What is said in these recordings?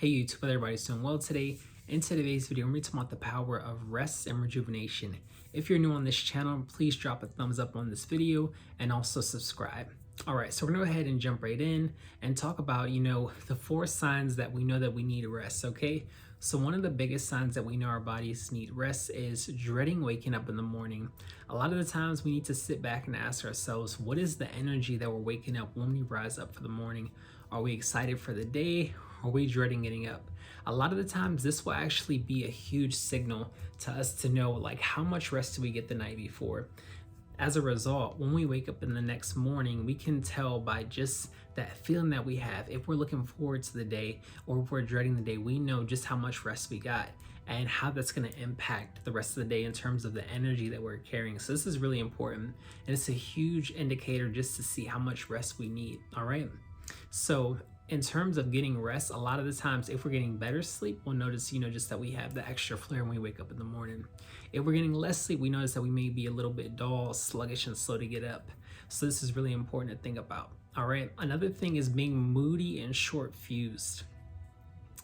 Hey YouTube, hope everybody's doing well today. In today's video, we're talking about the power of rest and rejuvenation. If you're new on this channel, please drop a thumbs up on this video and also subscribe. All right, so we're gonna go ahead and jump right in and talk about, the 4 signs that we know that we need rest, okay? So one of the biggest signs that we know our bodies need rest is dreading waking up in the morning. A lot of the times we need to sit back and ask ourselves, what is the energy that we're waking up when we rise up for the morning? Are we excited for the day? Are we dreading getting up? A lot of the times this will actually be a huge signal to us to know like how much rest did we get the night before. As a result, when we wake up in the next morning, we can tell by just that feeling that we have. If we're looking forward to the day or if we're dreading the day, we know just how much rest we got and how that's going to impact the rest of the day in terms of the energy that we're carrying. So this is really important, and it's a huge indicator just to see how much rest we need. All right. So in terms of getting rest, a lot of the times if we're getting better sleep, we'll notice, just that we have the extra flare when we wake up in the morning. If we're getting less sleep, we notice that we may be a little bit dull, sluggish, and slow to get up. So this is really important to think about. All right. Another thing is being moody and short fused.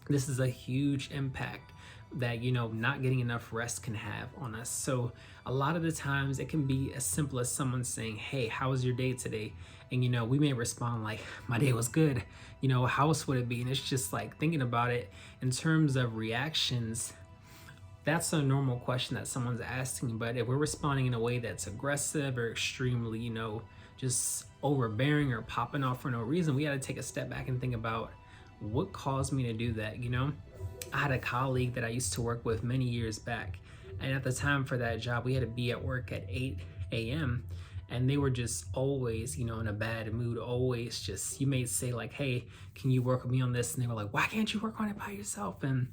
This is a huge impact that not getting enough rest can have on us. So a lot of the times it can be as simple as someone saying, hey, how was your day today? And we may respond like, my day was good. How else would it be? And it's just like thinking about it in terms of reactions. That's a normal question that someone's asking, but if we're responding in a way that's aggressive or extremely, just overbearing or popping off for no reason, we got to take a step back and think about what caused me to do that. I had a colleague that I used to work with many years back, and at the time for that job, we had to be at work at 8 a.m. and they were just always, in a bad mood, always just, you may say like, hey, can you work with me on this? And they were like, why can't you work on it by yourself? And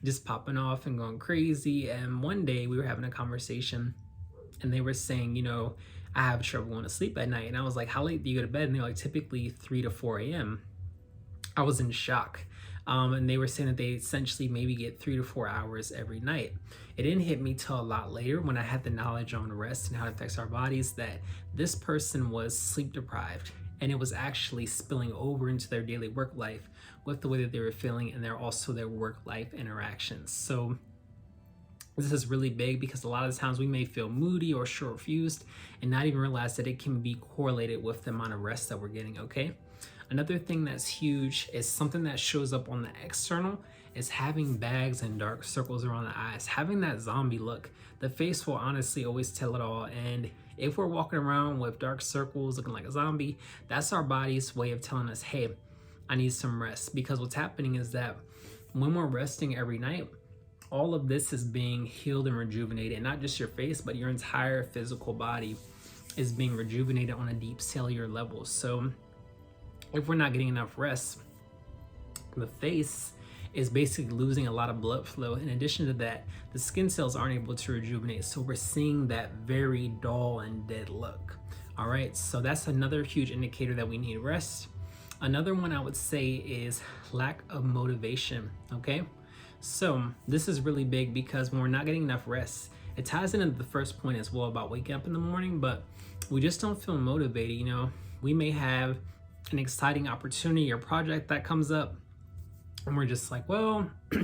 just popping off and going crazy. And one day we were having a conversation and they were saying, I have trouble going to sleep at night. And I was like, how late do you go to bed? And they're like, typically 3 to 4 a.m. I was in shock. And they were saying that they essentially maybe get 3 to 4 hours every night. It didn't hit me till a lot later when I had the knowledge on rest and how it affects our bodies that this person was sleep deprived, and it was actually spilling over into their daily work life with the way that they were feeling and their work life interactions. So this is really big because a lot of the times we may feel moody or short fused and not even realize that it can be correlated with the amount of rest that we're getting, okay? Another thing that's huge is something that shows up on the external is having bags and dark circles around the eyes, having that zombie look. The face will honestly always tell it all. And if we're walking around with dark circles looking like a zombie, that's our body's way of telling us, hey, I need some rest. Because what's happening is that when we're resting every night, all of this is being healed and rejuvenated. And not just your face, but your entire physical body is being rejuvenated on a deep cellular level. So if we're not getting enough rest, the face is basically losing a lot of blood flow. In addition to that, the skin cells aren't able to rejuvenate. So we're seeing that very dull and dead look. All right, so that's another huge indicator that we need rest. Another one I would say is lack of motivation, okay? So this is really big because when we're not getting enough rest, it ties into the first point as well about waking up in the morning, but we just don't feel motivated. We may have an exciting opportunity or project that comes up and we're just like, well, let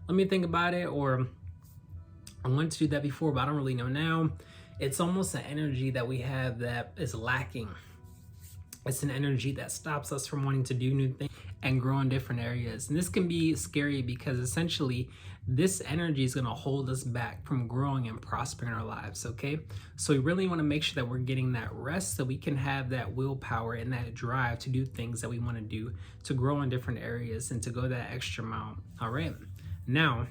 me think about it, or I wanted to do that before, but I don't really know now. It's almost an energy that we have that is lacking. It's an energy that stops us from wanting to do new things and grow in different areas. And this can be scary because essentially this energy is going to hold us back from growing and prospering in our lives, okay? So we really want to make sure that we're getting that rest so we can have that willpower and that drive to do things that we want to do, to grow in different areas and to go that extra mile. All right. Now,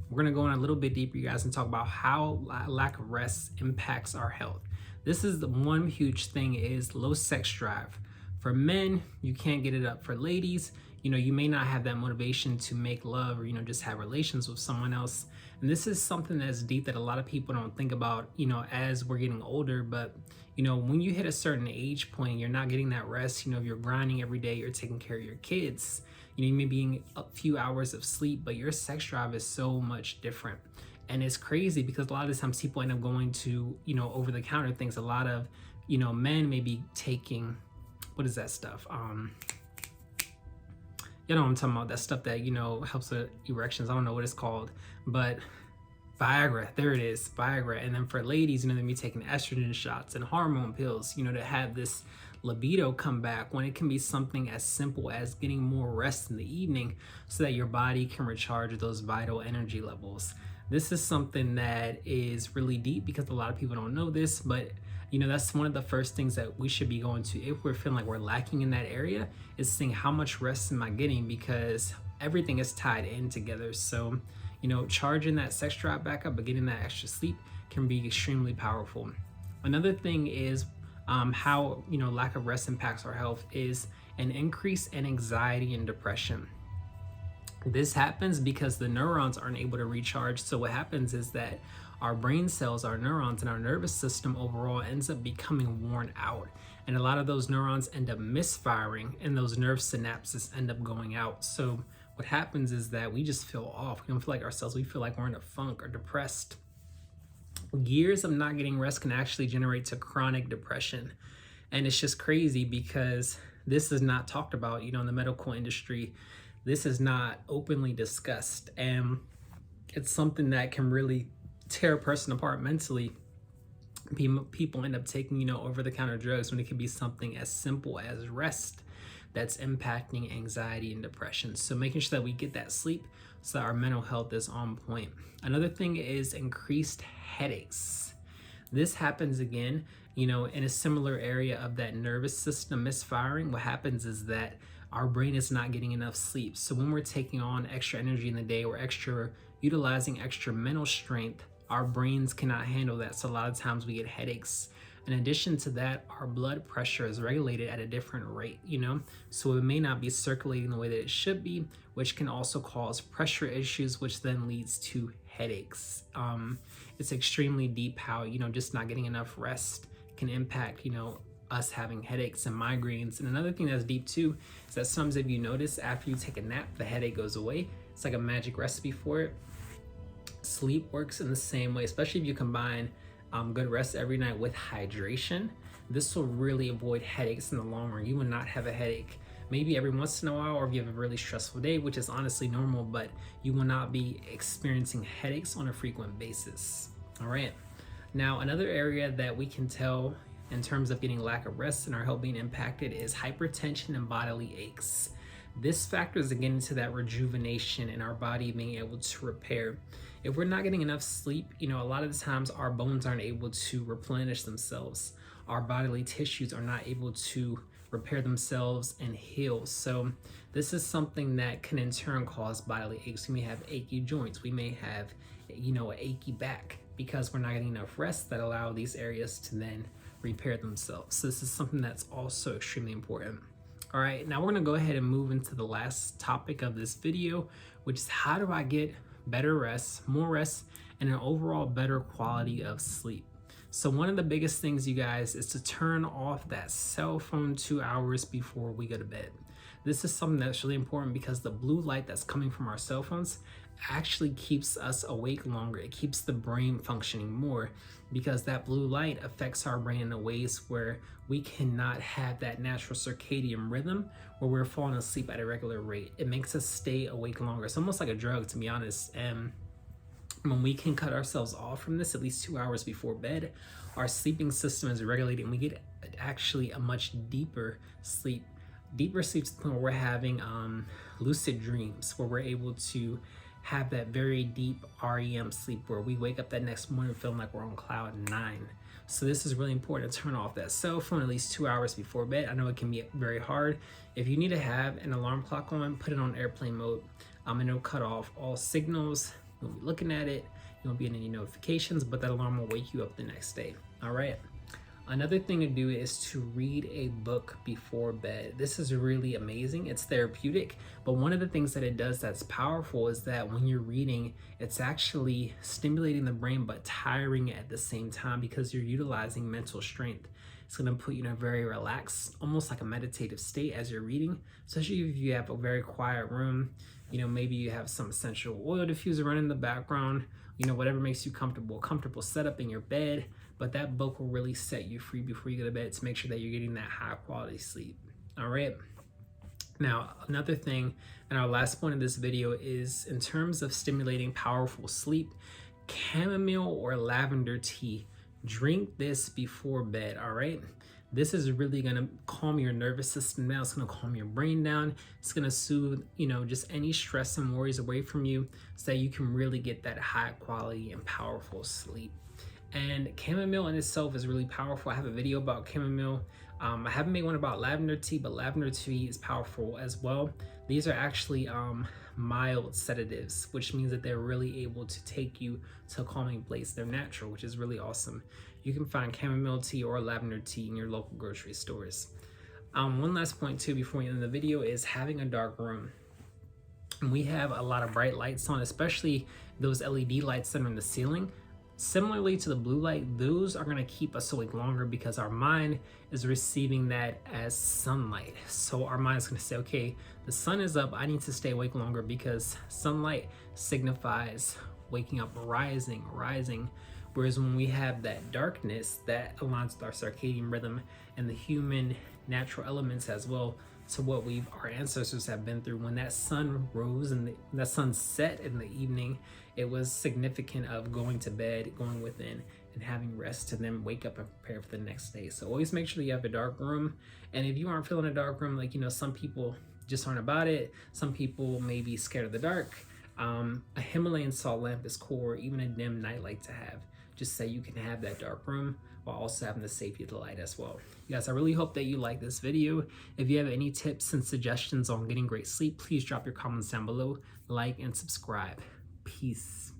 we're going to go in a little bit deeper, you guys, and talk about how lack of rest impacts our health. This is the one huge thing is low sex drive. For men, you can't get it up. For ladies, you may not have that motivation to make love or, just have relations with someone else. And this is something that's deep that a lot of people don't think about, as we're getting older. But, when you hit a certain age point, you're not getting that rest. If you're grinding every day, you're taking care of your kids, you may be getting a few hours of sleep, but your sex drive is so much different. And it's crazy because a lot of the times people end up going to, over the counter things. A lot of, men may be taking, what is that stuff? You know what I'm talking about, that stuff that, you know, helps with erections. I don't know what it's called, but Viagra, there it is, Viagra. And then for ladies, you know, they be taking estrogen shots and hormone pills, you know, to have this libido come back, when it can be something as simple as getting more rest in the evening so that your body can recharge those vital energy levels. This is something that is really deep because a lot of people don't know this, but you know, that's one of the first things that we should be going to if we're feeling like we're lacking in that area, is seeing how much rest am I getting, because everything is tied in together. So, you know, charging that sex drive back up but getting that extra sleep can be extremely powerful. Another thing is how, you know, lack of rest impacts our health is an increase in anxiety and depression. This happens because the neurons aren't able to recharge. So what happens is that our brain cells, our neurons, and our nervous system overall ends up becoming worn out. And a lot of those neurons end up misfiring and those nerve synapses end up going out. So what happens is that we just feel off. We don't feel like ourselves. We feel like we're in a funk or depressed. Years of not getting rest can actually generate to chronic depression. And it's just crazy because this is not talked about, you know, in the medical industry. This is not openly discussed. And it's something that can really tear a person apart mentally. People end up taking, you know, over-the-counter drugs when it can be something as simple as rest that's impacting anxiety and depression. So making sure that we get that sleep so that our mental health is on point. Another thing is increased headaches. This happens again, you know, in a similar area of that nervous system misfiring. What happens is that our brain is not getting enough sleep. So when we're taking on extra energy in the day or utilizing extra mental strength, our brains cannot handle that. So a lot of times we get headaches. In addition to that, our blood pressure is regulated at a different rate, you know? So it may not be circulating the way that it should be, which can also cause pressure issues, which then leads to headaches. It's extremely deep how, you know, just not getting enough rest can impact, you know, us having headaches and migraines. And another thing that's deep too is that sometimes if you notice after you take a nap, the headache goes away. It's like a magic recipe for it. Sleep works in the same way, especially if you combine good rest every night with hydration. This will really avoid headaches in the long run. You will not have a headache maybe every once in a while, or if you have a really stressful day, which is honestly normal, but you will not be experiencing headaches on a frequent basis. All right. Now, another area that we can tell in terms of getting lack of rest and our health being impacted is hypertension and bodily aches. This factors again into that rejuvenation and our body being able to repair. If we're not getting enough sleep, you know, a lot of the times our bones aren't able to replenish themselves. Our bodily tissues are not able to repair themselves and heal. So this is something that can in turn cause bodily aches. We may have achy joints. We may have, you know, an achy back because we're not getting enough rest that allow these areas to then repair themselves. So this is something that's also extremely important. All right, now we're gonna go ahead and move into the last topic of this video, which is how do I get better rest, more rest, and an overall better quality of sleep. So one of the biggest things, you guys, is to turn off that cell phone 2 hours before we go to bed. This is something that's really important because the blue light that's coming from our cell phones actually keeps us awake longer. It keeps the brain functioning more because that blue light affects our brain in ways where we cannot have that natural circadian rhythm where we're falling asleep at a regular rate. It makes us stay awake longer. It's almost like a drug, to be honest. And when we can cut ourselves off from this at least 2 hours before bed, our sleeping system is regulated and we get actually a much deeper sleep. Deeper sleep to the point where we're having lucid dreams, where we're able to have that very deep REM sleep where we wake up that next morning feeling like we're on cloud 9. So this is really important to turn off that cell phone at least 2 hours before bed. I know it can be very hard. If you need to have an alarm clock on, put it on airplane mode, and it'll cut off all signals. You won't be looking at it, you won't be in any notifications, but that alarm will wake you up the next day. All right. Another thing to do is to read a book before bed. This is really amazing. It's therapeutic, but one of the things that it does that's powerful is that when you're reading, it's actually stimulating the brain but tiring at the same time because you're utilizing mental strength. It's going to put you in a very relaxed, almost like a meditative state as you're reading, especially if you have a very quiet room. You know, maybe you have some essential oil diffuser running in the background, you know, whatever makes you comfortable setup in your bed, but that book will really set you free before you go to bed to make sure that you're getting that high quality sleep. All right. Now, another thing, and our last point of this video is in terms of stimulating powerful sleep, chamomile or lavender tea. Drink this before bed, all right? This is really gonna calm your nervous system down. It's gonna calm your brain down. It's gonna soothe, just any stress and worries away from you so that you can really get that high quality and powerful sleep. And chamomile in itself is really powerful. I have a video about chamomile. I haven't made one about lavender tea, but lavender tea is powerful as well. These are actually mild sedatives, which means that they're really able to take you to a calming place. They're natural, which is really awesome. You can find chamomile tea or lavender tea in your local grocery stores. One last point too before we end the video is having a dark room. And we have a lot of bright lights on, especially those LED lights that are in the ceiling. Similarly to the blue light, those are going to keep us awake longer because our mind is receiving that as sunlight. So our mind is going to say, okay, the sun is up, I need to stay awake longer because sunlight signifies waking up, rising. Whereas when we have that darkness, that aligns with our circadian rhythm and the human natural elements as well, to what our ancestors have been through. When that sun rose and that sun set in the evening, it was significant of going to bed, going within, and having rest to then wake up and prepare for the next day. So always make sure that you have a dark room. And if you aren't feeling a dark room, some people just aren't about it. Some people may be scared of the dark. A Himalayan salt lamp is cool, or even a dim nightlight to have, just so you can have that dark room while also having the safety of the light as well. You guys, I really hope that you like this video. If you have any tips and suggestions on getting great sleep, please drop your comments down below, like and subscribe. Peace.